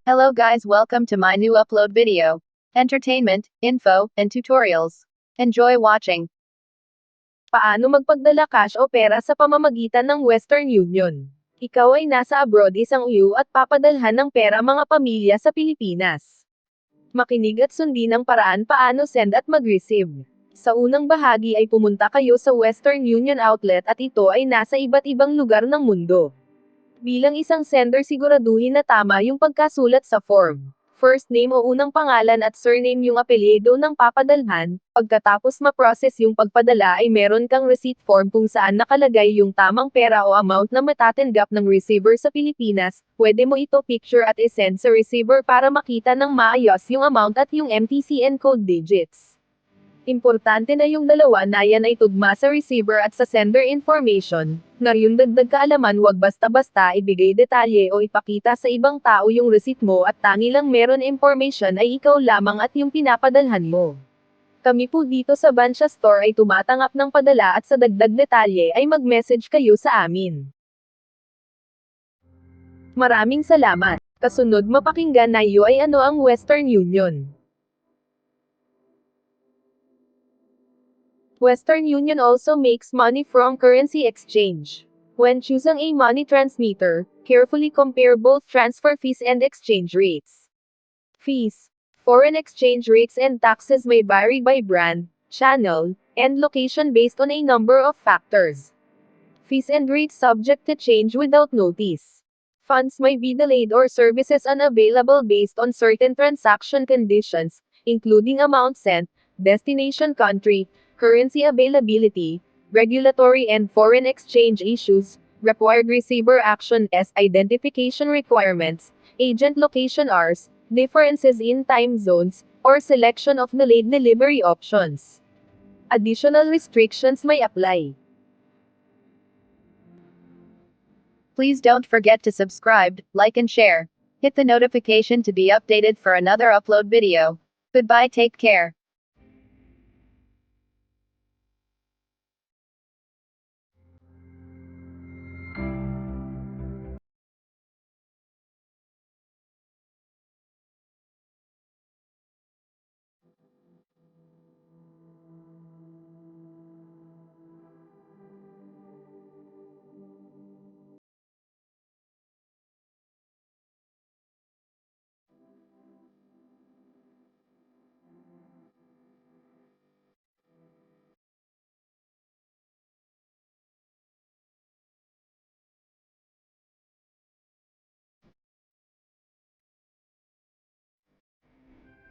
Hello guys, welcome to my new upload video. Entertainment, info, and tutorials. Enjoy watching. Paano magpadala cash o pera sa pamamagitan ng Western Union? Ikaw ay nasa abroad isang EU at papadalhan ng pera mga pamilya sa Pilipinas. Makinig at sundin ang paraan paano send at mag-receive. Sa unang bahagi ay pumunta kayo sa Western Union outlet at ito ay nasa iba't ibang lugar ng mundo. Bilang isang sender siguraduhin na tama yung pagkasulat sa form. First name o unang pangalan at surname yung apelyido ng papadalhan, pagkatapos ma-process yung pagpadala ay meron kang receipt form kung saan nakalagay yung tamang pera o amount na matatanggap ng receiver sa Pilipinas, pwede mo ito picture at isend sa receiver para makita ng maayos yung amount at yung MTCN code digits. Importante na yung dalawa na yan ay tugma sa receiver at sa sender information, na yung dagdag kaalaman wag basta-basta ibigay detalye o ipakita sa ibang tao yung receipt mo at tangi lang meron information ay ikaw lamang at yung pinapadalhan mo. Kami po dito sa Bansya Store ay tumatanggap ng padala at sa dagdag detalye ay mag-message kayo sa amin. Maraming salamat. Kasunod mapakinggan na iyo ay ano ang Western Union. Western Union also makes money from currency exchange. When choosing a money transmitter, carefully compare both transfer fees and exchange rates. Fees. Foreign exchange rates and taxes may vary by brand, channel, and location based on a number of factors. Fees and rates subject to change without notice. Funds may be delayed or services unavailable based on certain transaction conditions, including amount sent, destination country, currency availability, regulatory and foreign exchange issues, required receiver action as identification requirements, agent location hours, differences in time zones, or selection of delayed delivery options. Additional restrictions may apply. Please don't forget to subscribe, like and share. Hit the notification to be updated for another upload video. Goodbye, take care.